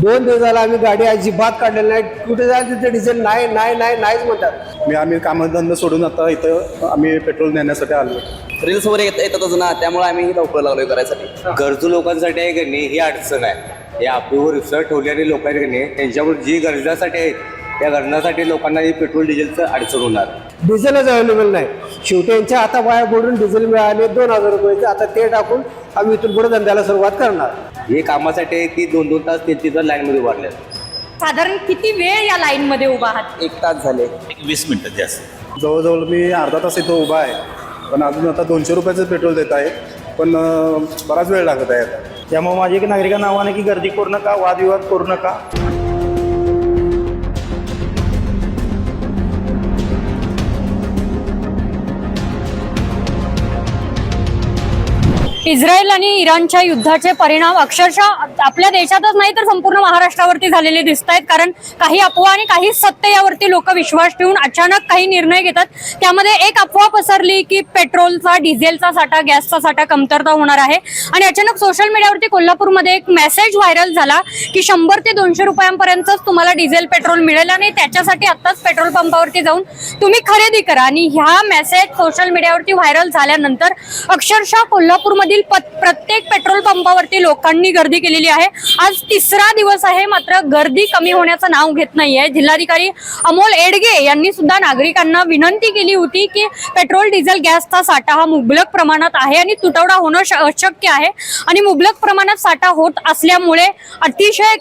2 दिवस झाला आम्ही गाडी अजिबात काढलेली नाही. कुठे जायचं तिथे डिझेल नाहीच म्हणतात. आम्ही कामधंदा सोडून आता इथं आम्ही पेट्रोल नेण्यासाठी आलो. रील्स वगैरे येतातच ना, त्यामुळे आम्ही ही धावपळ लागलोय करायसाठी. गरजू लोकांसाठी आहे की नाही ही अडचण आहे. हे आपल्यावर रिसर्च ठेवलेले लोक आहेत की नाही त्यांच्यावर जी गरजासाठी आहेत त्या गरजासाठी लोकांना ही पेट्रोल डिझेलचं अडचण होणार. डिझेलच अवेलेबल नाही. शेवटी यांच्या हाताबाहेर बोलून डिझेल मिळाले 2000 रुपयाचे. आता ते टाकून आम्ही इथून पुढे धंद्याला सुरुवात करणार. हे कामासाठी ती 2-2 तास 3-3 तास लाईनमध्ये उभारल्यात. साधारण किती वेळ या लाईन मध्ये उभा आहात? 1 तास झाले. 20 मिनिटं जास्त. जवळजवळ मी अर्धा तास इथं उभा आहे, पण अजून आता 200 रुपयाचं पेट्रोल देत आहे, पण बराच वेळ लागत आहे आता. त्यामुळे माझे एक नागरिकांना आव्हान आहे की गर्दी करू नका, वादविवाद करू नका. इस्रायल आणि इराणच्या युद्धाचे परिणाम अक्षरशः आपल्या देशातच नाही तर संपूर्ण महाराष्ट्रावरती झालेले दिसत आहेत. कारण काही अफवा आणि काही सत्य यावरती लोक विश्वास ठेवून अचानक काही निर्णय घेतात. त्यामध्ये एक अफवा पसरली की पेट्रोलचा, डिझेलचा साठा, गॅसचा साठा कमतरता होणार आहे आणि अचानक सोशल मीडियावरती कोल्हापूरमध्ये एक मेसेज व्हायरल झाला की 100 ते 200 रुपयांपर्यंतच तुम्हाला डिझेल पेट्रोल मिळेल आणि त्याच्यासाठी आत्ताच पेट्रोल पंपावरती जाऊन तुम्ही खरेदी करा. आणि ह्या मेसेज सोशल मीडियावरती व्हायरल झाल्यानंतर अक्षरशः कोल्हापूरमध्ये प्रत्येक पेट्रोल पंपावरती लोकांनी गर्दी केलेली आहे. आज 3रा दिवस आहे, मात्र गर्दी कमी होण्याचं नाव घेत नाहीये. जिल्हाधिकारी अमोल एडगे यांनी सुद्धा नागरिकांना विनंती केली होती की पेट्रोल, डिझेल, गॅसचा साठा हा मुबलक प्रमाणात आहे आणि तुटवडा होणं अशक्य आहे आणि मुबलक प्रमाणात साठा होत असल्यामुळे अतिशय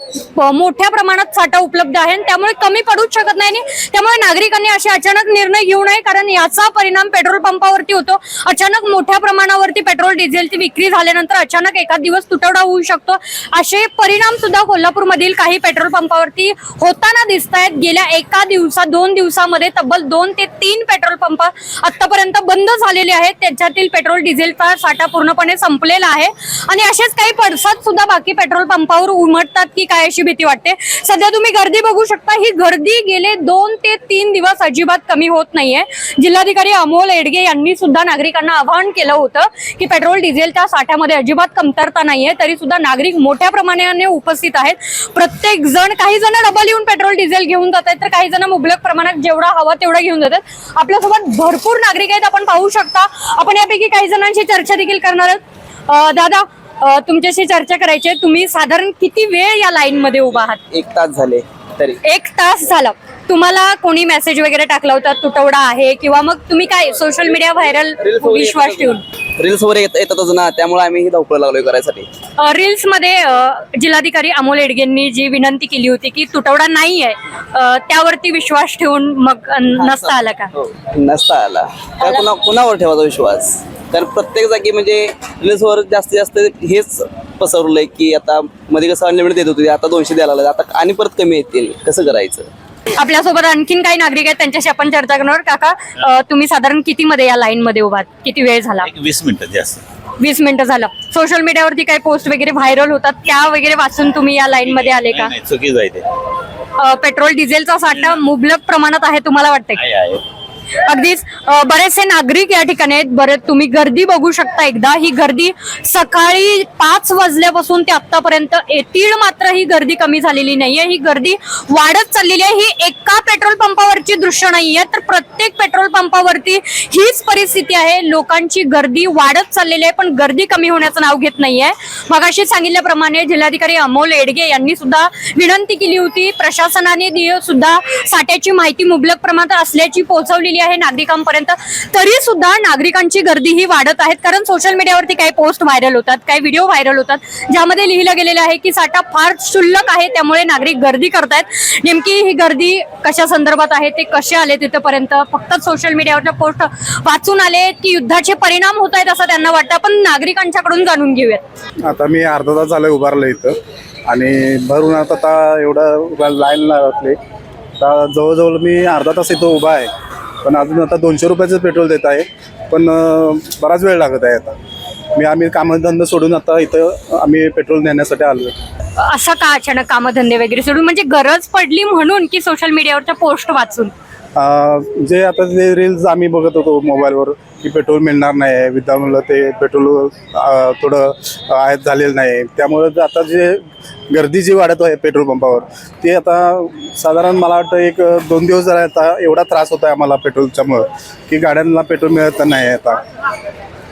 मोठ्या प्रमाणात साठा उपलब्ध आहे आणि त्यामुळे कमी पडूच शकत नाही. आणि त्यामुळे नागरिकांनी असे अचानक निर्णय घेऊ नये, कारण याचा परिणाम पेट्रोल पंपावरती होतो. अचानक मोठ्या प्रमाणावरती पेट्रोल, डिझेलची विक्री झाल्यानंतर अचानक एका दिवस तुटवडा होऊ शकतो. असे परिणाम सुद्धा कोल्हापूरमधील काही पेट्रोल पंपावरती होताना दिसत आहेत. गेल्या 2 दिवसामध्ये तब्बल 2 ते 3 पेट्रोल पंप आतापर्यंत बंद झालेले आहेत. त्याच्यातील पेट्रोल, डिझेलचा साठा पूर्णपणे संपलेला आहे आणि असेच काही पडसाद सुद्धा बाकी पेट्रोल पंपावर उमटतात की काय अशी भीती वाटते. सध्या तुम्ही गर्दी बघू शकता. ही गर्दी गेले 2 ते 3 दिवस अजिबात कमी होत नाहीये. जिल्हाधिकारी अमोल एडगे यांनी सुद्धा नागरिकांना आवाहन केलं होतं की पेट्रोल, डिझेलच्या साठ्यामध्ये अजिबात कमतरता नाहीये, तरी सुद्धा नागरिक मोठ्या प्रमाणाने उपस्थित आहेत. प्रत्येक जण, काही जण डबल येऊन पेट्रोल, डिझेल घेऊन जात आहेत, तर काही जण मुबलक प्रमाणात जेवढा हवा तेवढा घेऊन जातात. आपल्यासोबत भरपूर नागरिक आहेत, आपण पाहू शकता. आपण यापैकी काही जणांशी चर्चा देखील करणार आहोत. दादा, तुमच्याशी चर्चा करायची आहे. तुम्ही साधारण किती वेळ या लाईन मध्ये उभा आहात? 1 तास झाले तरी. 1 तास झाला. तुम्हाला कोणी मेसेज वगैरे टाकला होता तुटवडा आहे, किंवा मग तुम्ही काय सोशल मीडिया व्हायरल विश्वास ठेवून? रील्स वगैरे येतातच ना, त्यामुळे आम्ही ही धावपळ लागलोय करायसाठी. रील्स मध्ये जिल्हाधिकारी अमोल एडगेंनी जी विनंती केली होती की तुटवडा नाहीये, त्यावरती विश्वास ठेवून मग नसता आला का? नसता आला तर कुणावर ठेवायचा विश्वास? कारण प्रत्येक जागी म्हणजे रील्सवर जास्तीत जास्त हेच पसरलंय की आता मध्ये कसं अनलिमिटेड देत होते, आता 200 द्यायला लागले, आता आणि परत कमी येतील. कसं करायचं? आपल्यासोबत आणखीन काही नागरिक आहेत, त्यांच्याशी आपण चर्चा करणार. काका, तुम्ही साधारण किती मध्ये या लाईन मध्ये उभात? किती वेळ झाला? 20 मिनिटं जास्त. 20 मिनिटं झालं. सोशल मीडियावरती काही पोस्ट वगैरे व्हायरल होतात, त्या वगैरे वाचून तुम्ही या लाईन मध्ये आले का? नाही, चुकीचं आहे ते. पेट्रोल, डिझेलचा साठा मुबलक प्रमाणात आहे तुम्हाला वाटतं? आहे. अगदीच बरेचसे नागरिक या ठिकाणी आहेत. बरेच तुम्ही गर्दी बघू शकता. एकदा ही गर्दी सकाळी 5 वाजल्यापासून ते आतापर्यंत येतील, मात्र ही गर्दी कमी झालेली नाहीये. ही गर्दी वाढत चाललेली आहे. ही एका पेट्रोल पंपावरची दृश्य नाहीये, तर प्रत्येक पेट्रोल पंपावरती हीच परिस्थिती आहे. लोकांची गर्दी वाढत चाललेली आहे, पण गर्दी कमी होण्याचं नाव घेत नाहीये. मगाशी सांगितल्याप्रमाणे जिल्हाधिकारी अमोल एडगे यांनी सुद्धा विनंती केली होती. प्रशासनाने सुद्धा साठ्याची माहिती मुबलक प्रमाणात असल्याची पोहोचवलेली आहे नागरिकांपर्यंत, तरी सुद्धा नागरिकांची गर्दी ही वाढत आहेत. कारण सोशल मीडियावरती काही पोस्ट व्हायरल होतात, काही व्हिडिओ व्हायरल होतात, ज्यामध्ये लिहिलं गेलेलं आहे की साठा फार क्षुल्लक आहे, त्यामुळे नागरिक गर्दी करतायत. नेमकी ही गर्दी कशा संदर्भात आहे, ते कसे आले तिथपर्यंत? फक्त सोशल मीडियावरच्या पोस्ट वाचून आले की युद्धाचे परिणाम होत आहेत असं त्यांना वाटतं. पण नागरिकांच्याकडून जाणून घेऊयात. आता मी अर्धा तास झालं उभारलं इथं आणि भरून आता एवढा लाईन लागले. आता जवळजवळ मी अर्धा तास इथं उभा आहे, पण अजून आता 200 रुपयाचं पेट्रोल देत आहे, पण बराच वेळ लागत आहे. आता आम्ही कामधंदा सोडून आता इथं आम्ही पेट्रोल नेण्यासाठी आलो. असं का अचानक कामधंदे वगैरे सोडून? म्हणजे गरज पडली म्हणून की सोशल मीडियावरच्या पोस्ट वाचून? जे आता जे रील्स आम्ही बघत होतो मोबाईलवर की पेट्रोल मिळणार नाही विद्यामुळं ते पेट्रोल थोडं आयात झालेलं नाही, त्यामुळं आता जे गर्दी जी वाढत आहे पेट्रोल पंपावर ते आता साधारण मला वाटतं 1-2 दिवस झाले आता एवढा त्रास होतो आहे आम्हाला पेट्रोलच्यामुळं की गाड्यांना पेट्रोल मिळत नाही आता.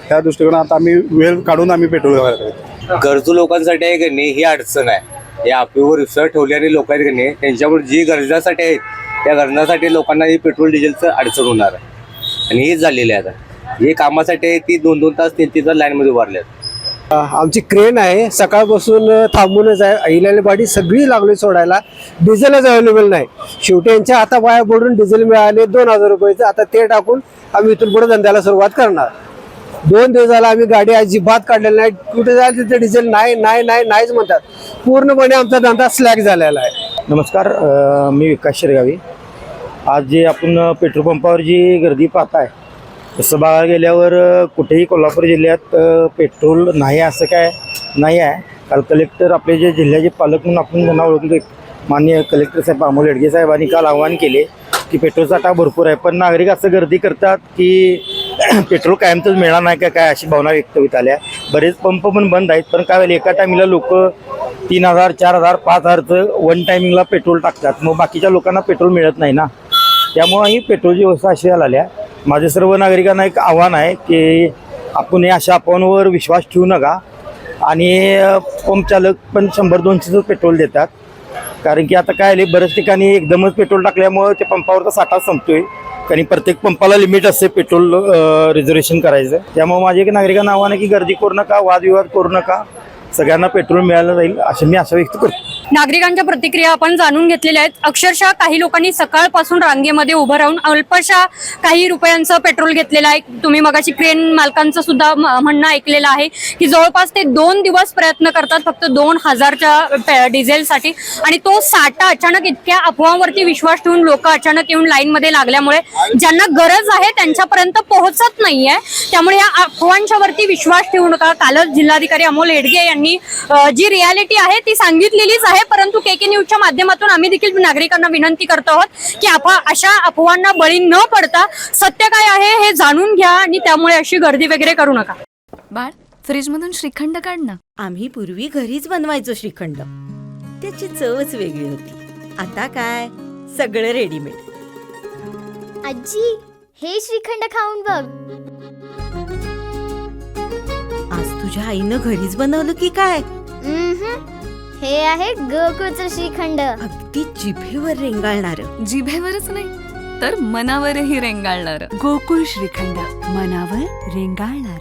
त्या दृष्टिकोनात आता आम्ही वेळ काढून आम्ही पेट्रोल घालतो. गरजू लोकांसाठी आहे की नाही ही अडचण आहे. या आपीवर विश्वास ठेवलेले लोक आहेत की नाही त्यांच्यामुळे जी गरजासाठी आहेत त्या गरजासाठी लोकांना ही पेट्रोल डिझेलचं अडचण होणार आहे. आणि हेच झालेलं आहे आता. हे कामासाठी आहे ती 2-2 तास 3-3 तास लाईनमध्ये उभारले आहेत. आमची क्रेन आहे, सकाळपासून थांबूनच आहे. अहिल्याली बाडी सगळी लागली सोडायला, डिझेलच अवेलेबल नाही. शेवटी यांच्या आता वाया बोलून डिझेल मिळाले 2,000 रुपयाचं. आता ते टाकून आम्ही इथून पुढे धंद्याला सुरुवात करणार. 2 दिवस झाला आम्ही गाडी अजिबात काढलेली नाही. कुठे जायला तिथे डिझेल नाहीच म्हणतात. पूर्णपणे आमचा धंदा स्लॅक झालेला आहे. नमस्कार, मी विकास शिरगावी. आज जे आपण पेट्रोल पंपावर जी गर्दी पाहताय तसं बघायला गेल्यावर कुठेही कोल्हापूर जिल्ह्यात पेट्रोल नाही असं काय नाही आहे. काल कलेक्टर आपले जे जिल्ह्याचे पालक म्हणून आपण त्यांना ओळखले माननीय कलेक्टर साहेब अमोल येडगे साहेबांनी काल आवाहन केले की पेट्रोल साठा भरपूर आहे, पण नागरिक असं गर्दी करतात की पेट्रोल कायमचंच मिळणार नाही का काय अशी भावना व्यक्त होत आल्या. बरेच पंप पण बंद आहेत, पण काय वेळेला एका टायमिंगला लोक 3,000, 4,000, 5,000चं वन टायमिंगला पेट्रोल टाकतात. मग बाकीच्या लोकांना पेट्रोल मिळत नाही ना, त्यामुळं ही पेट्रोलची व्यवस्था अशी झाल्या. माझे सर्व नागरिकांना एक आव्हान आहे की आपण हे अशा अफवांवर विश्वास ठेवू नका. आणि पंप चालक पण 100-200चं पेट्रोल देतात, कारण की आता काय आले बऱ्याच ठिकाणी एकदमच पेट्रोल टाकल्यामुळं ते पंपावरचा साठा संपतोय. कारण प्रत्येक पंपाला लिमिट असते पेट्रोल रिझर्वेशन करायचं. त्यामुळे माझे एक नागरिकांना आव्हान आहे की गर्दी करू नका, वादविवाद करू नका, सगळ्यांना पेट्रोल मिळालं जाईल असे मी आशा व्यक्त करतो. नागरिकांच्या प्रतिक्रिया आपण जाणून घेतलेल्या आहेत. अक्षरशः काही लोकांनी सकाळपासून रांगेमध्ये उभं राहून अल्पशा काही रुपयांचं पेट्रोल घेतलेलं आहे. तुम्ही मगाशी क्रेन मालकांचं सुद्धा म्हणणं ऐकलेलं आहे की जवळपास ते 2 दिवस प्रयत्न करतात फक्त 2,000च्या डिझेलसाठी. आणि तो साठा अचानक इतक्या अफवांवरती विश्वास ठेवून लोक अचानक येऊन लाईनमध्ये लागल्यामुळे ज्यांना गरज आहे त्यांच्यापर्यंत पोहोचत नाहीये. त्यामुळे या अफवांच्या वरती विश्वास ठेवू नका. कालच जिल्हाधिकारी अमोल येडगे यांनी जी रियालिटी आहे ती सांगितलेलीच आहे, परंतु केके न्यूजच्या माध्यमातून आम्ही देखील नागरिकांना विनंती करतो आहोत की अशा अफवांना बळी न पडता सत्य काय आहे हे जाणून घ्या आणि त्यामुळे अशी गर्दी वगैरे करू नका. बाळ, फ्रीजमधून श्रीखंड काढ ना. आम्ही पूर्वी घरीच बनवायचो श्रीखंड, त्याची चवच वेगळी होती. आता काय सगळं रेडीमेड. आजी, हे श्रीखंड खाऊन बघ. आज तुझ्या आईनं घरीच बनवलं की काय? हे आहे गोकुळचं श्रीखंड. अगदी जिभेवर रेंगाळणार. जिभेवरच नाही तर मनावरही रेंगाळणार. गोकुळ श्रीखंड, मनावर रेंगाळणार.